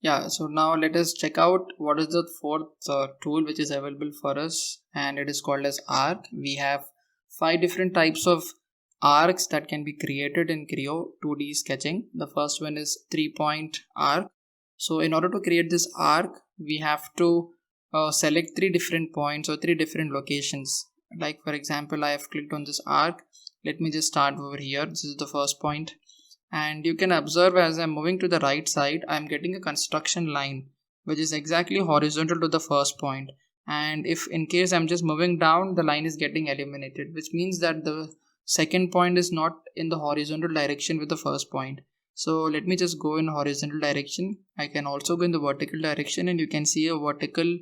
Yeah, so now let us check out what is the fourth tool which is available for us, and it is called as arc. We have 5 different types of arcs that can be created in Creo 2D sketching. The first one is 3-point arc. So in order to create this arc, we have to select 3 different points or 3 different locations. Like for example, I have clicked on this arc. Let me just start over here. This is the first point, and you can observe as I'm moving to the right side, I'm getting a construction line which is exactly horizontal to the first point. And if in case I'm just moving down, the line is getting eliminated, which means that the second point is not in the horizontal direction with the first point. So let me just go in horizontal direction. I can also go in the vertical direction, and you can see a vertical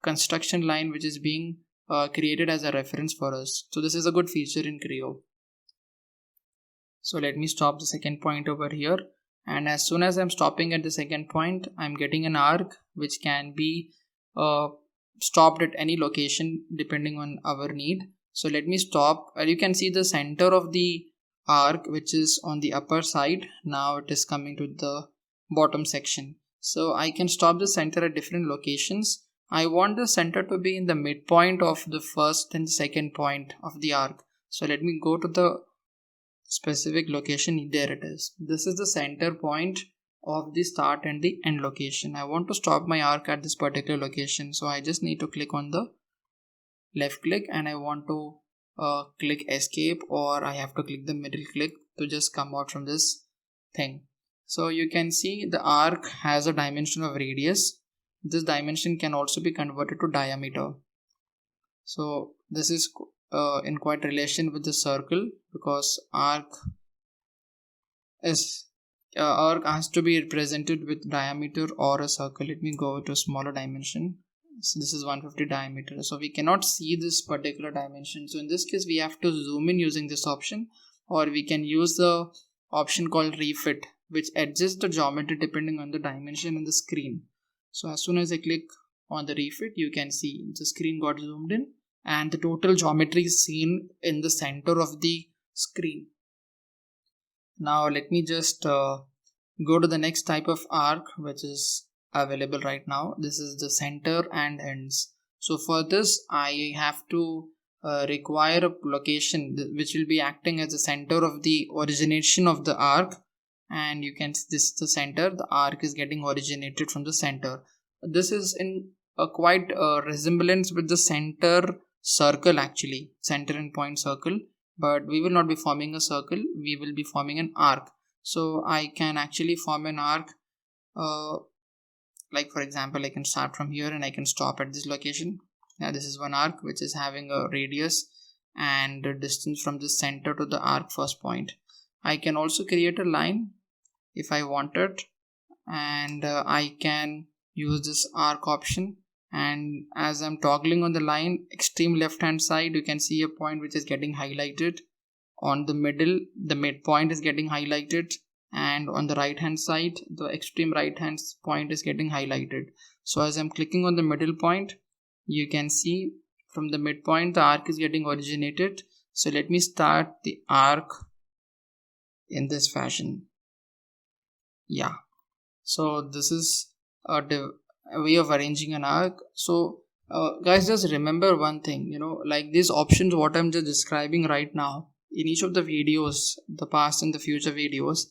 construction line which is being created as a reference for us. So this is a good feature in Creo. So let me stop the second point over here, and as soon as I'm stopping at the second point, I'm getting an arc which can be stopped at any location depending on our need. So let me stop. You can see the center of the arc which is on the upper side. Now it is coming to the bottom section. So I can stop the center at different locations. I want the center to be in the midpoint of the first and second point of the arc. So let me go to the specific location. There it is. This is the center point of the start and the end location. I want to stop my arc at this particular location, so I just need to click on the left click, and I want to click escape, or I have to click the middle click to just come out from this thing. So you can see the arc has a dimension of radius. This dimension can also be converted to diameter. So this is in quite relation with the circle, because arc has to be represented with diameter or a circle. Let me go to a smaller dimension. So this is 150 diameter, so we cannot see this particular dimension. So in this case, we have to zoom in using this option, or we can use the option called refit, which adjusts the geometry depending on the dimension in the screen. So as soon as I click on the refit, you can see the screen got zoomed in, and the total geometry is seen in the center of the screen. Now let me just go to the next type of arc which is available right now. This is the center and ends. So for this, I have to require a location which will be acting as the center of the origination of the arc, and you can see this is the center. The arc is getting originated from the center. This is in a quite resemblance with the center circle, actually center and point circle, but we will not be forming a circle, we will be forming an arc. So I can actually form an arc, like for example, I can start from here and I can stop at this location. Now this is one arc which is having a radius and a distance from the center to the arc first point. I can also create a line if I wanted, and I can use this arc option, and as I'm toggling on the line, extreme left hand side, you can see a point which is getting highlighted. On the middle, the midpoint is getting highlighted, and on the right hand side, the extreme right hand point is getting highlighted. So as I'm clicking on the middle point, you can see from the midpoint the arc is getting originated. So let me start the arc in this fashion. Yeah, so this is a way of arranging an arc. So guys, just remember one thing, like these options what I'm just describing right now in each of the videos, the past and the future videos,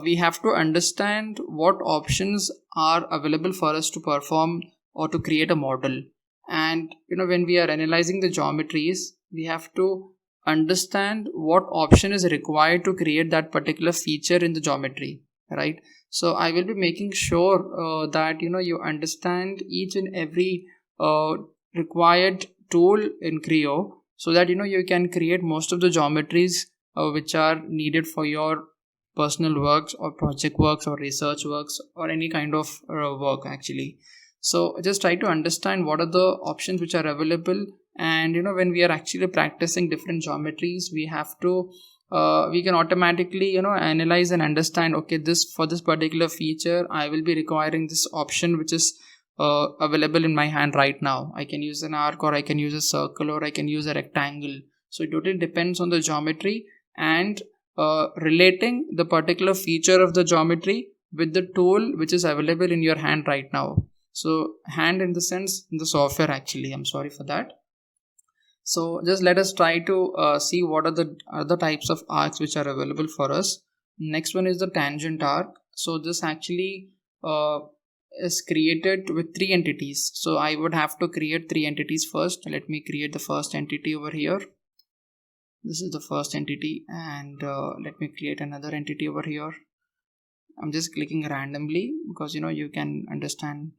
we have to understand what options are available for us to perform or to create a model. And when we are analyzing the geometries, we have to understand what option is required to create that particular feature in the geometry, right? So I will be making sure that you understand each and every required tool in Creo, so that you can create most of the geometries which are needed for your personal works or project works or research works or any kind of work actually. So just try to understand what are the options which are available, and when we are actually practicing different geometries, we have to we can automatically analyze and understand, okay, this for this particular feature I will be requiring this option which is available in my hand right now. I can use an arc, or I can use a circle, or I can use a rectangle. So it totally depends on the geometry and relating the particular feature of the geometry with the tool which is available in your hand right now. So hand in the sense in the software actually, I'm sorry for that. So just let us try to see what are the other types of arcs which are available for us. Next one is the tangent arc. So this actually is created with 3 entities. So I would have to create 3 entities first. Let me create the first entity over here. This is the first entity, and let me create another entity over here. I'm just clicking randomly because you can understand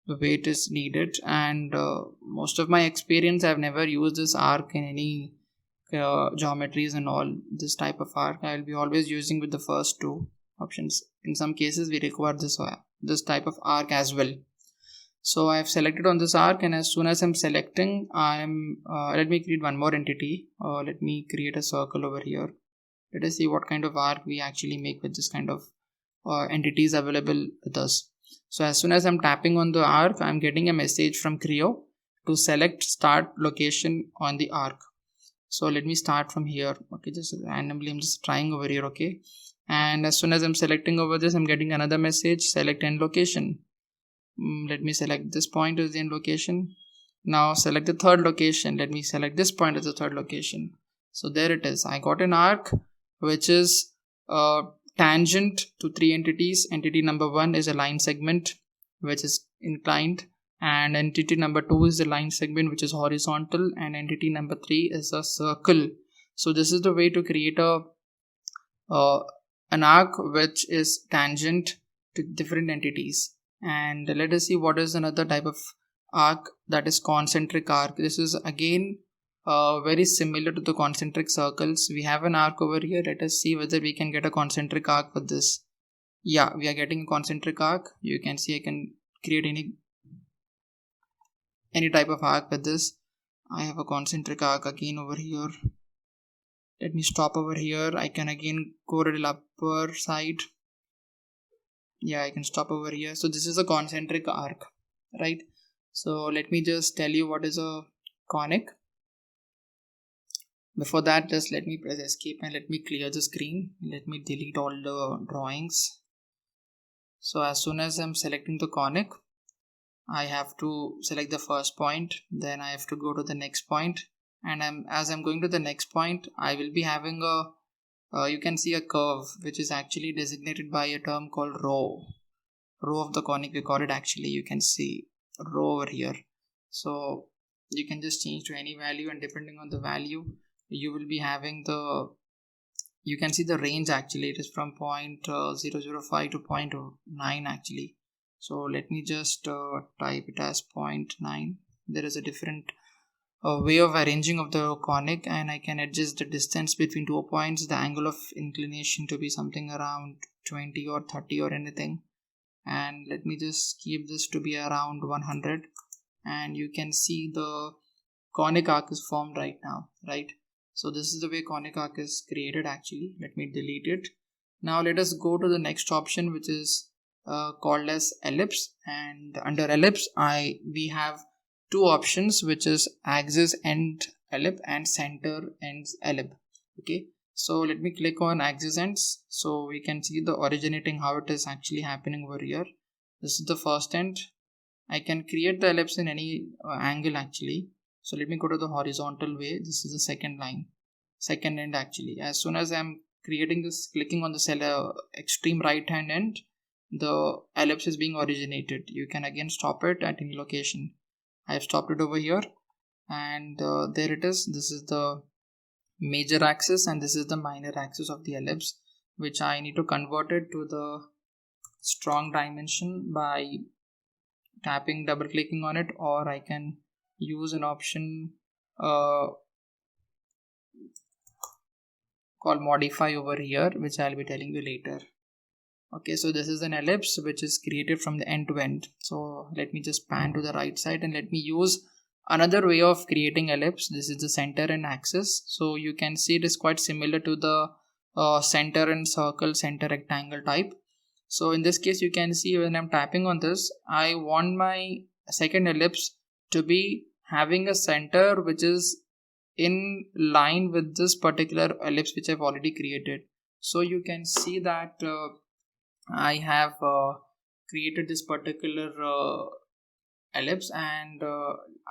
the way it is needed, and most of my experience I've never used this arc in any geometries and all. This type of arc I'll be always using with the first 2 options. In some cases we require this type of arc as well. So I've selected on this arc, and as soon as I'm selecting, let me create one more entity. Let me create a circle over here. Let us see what kind of arc we actually make with this kind of entities available with us. So as soon as I'm tapping on the arc, I'm getting a message from Creo to select start location on the arc. So let me start from here. Okay, just randomly I'm just trying over here. Okay, and as soon as I'm selecting over this, I'm getting another message, select end location. Let me select this point as the end location. Now select the third location. Let me select this point as the third location. So there it is. I got an arc which is tangent to 3 entities. Entity number 1 is a line segment which is inclined, and entity number 2 is the line segment which is horizontal, and entity number 3 is a circle. So this is the way to create an arc which is tangent to different entities. And let us see what is another type of arc, that is concentric arc. This is again very similar to the concentric circles. We have an arc over here. Let us see whether we can get a concentric arc with this. Yeah, we are getting a concentric arc. You can see I can create any type of arc with this. I have a concentric arc again over here. Let me stop over here. I can again go to the upper side. Yeah, I can stop over here. So this is a concentric arc, right? So let me just tell you what is a conic. Before that, just let me press escape and let me clear the screen. Let me delete all the drawings. So as soon as I'm selecting the conic, I have to select the first point, then I have to go to the next point, and as I'm going to the next point, I will be having you can see a curve which is actually designated by a term called rho of the conic. We call it actually, you can see rho over here. So you can just change to any value, and depending on the value you will be having you can see the range. Actually it is from 0.005 to 0.9 actually. So let me just type it as 0.9. There is a different way of arranging of the conic, and I can adjust the distance between 2 points, the angle of inclination to be something around 20 or 30 or anything, and let me just keep this to be around 100, and you can see the conic arc is formed right now, right? So this is the way conic arc is created actually. Let me delete it. Now let us go to the next option, which is called as ellipse, and under ellipse we have 2 options, which is axis end ellipse and center ends ellipse. Okay, so let me click on axis ends so we can see the originating, how it is actually happening over here. This is the first end. I can create the ellipse in any angle actually. So let me go to the horizontal way. This is the second end actually. As soon as I'm creating this, clicking on the extreme right hand end, the ellipse is being originated. You can again stop it at any location. I have stopped it over here, and there it is. This is the major axis and this is the minor axis of the ellipse, which I need to convert it to the strong dimension by double clicking on it, or I can use an option called modify over here, which I'll be telling you later. Okay, so this is an ellipse which is created from the end to end. So let me just pan to the right side and let me use another way of creating ellipse. This is the center and axis. So you can see it is quite similar to the center and circle, center rectangle type. So in this case, you can see when I'm tapping on this, I want my second ellipse to be having a center which is in line with this particular ellipse which I've already created. So you can see that I have created this particular ellipse, and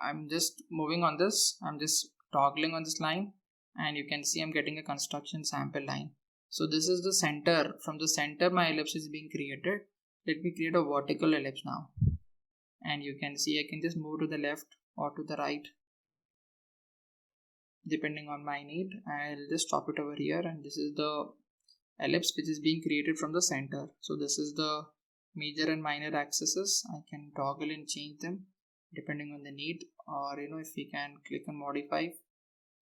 I'm just moving on this. I'm just toggling on this line, and you can see I'm getting a construction sample line. So this is the center. From the center my ellipse is being created. Let me create a vertical ellipse now, and you can see I can just move to the left or to the right depending on my need. I'll just stop it over here, and this is the ellipse which is being created from the center. So this is the major and minor axes. I can toggle and change them depending on the need, or if we can click on modify,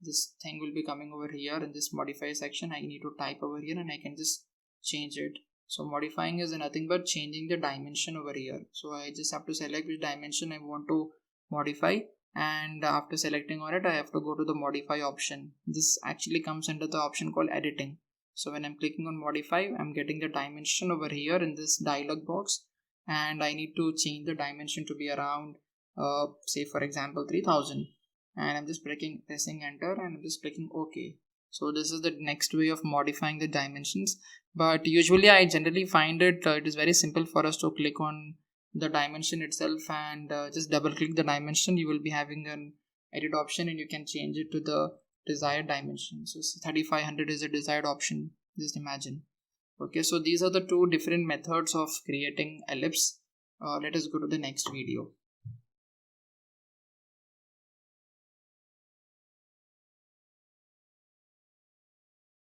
this thing will be coming over here in this modify section. I need to type over here and I can just change it. So modifying is nothing but changing the dimension over here. So I just have to select which dimension I want to modify, and after selecting on it I have to go to the modify option. This actually comes under the option called editing. So when I'm clicking on modify, I'm getting the dimension over here in this dialog box, and I need to change the dimension to be around say for example 3000, and I'm just pressing enter, and I'm just clicking OK. So this is the next way of modifying the dimensions, but usually I generally find it is very simple for us to click on the dimension itself and just double click the dimension. You will be having an edit option and you can change it to the desired dimension. So 3500 is a desired option, just imagine. Okay, so these are the two different methods of creating ellipse. Let us go to the next video.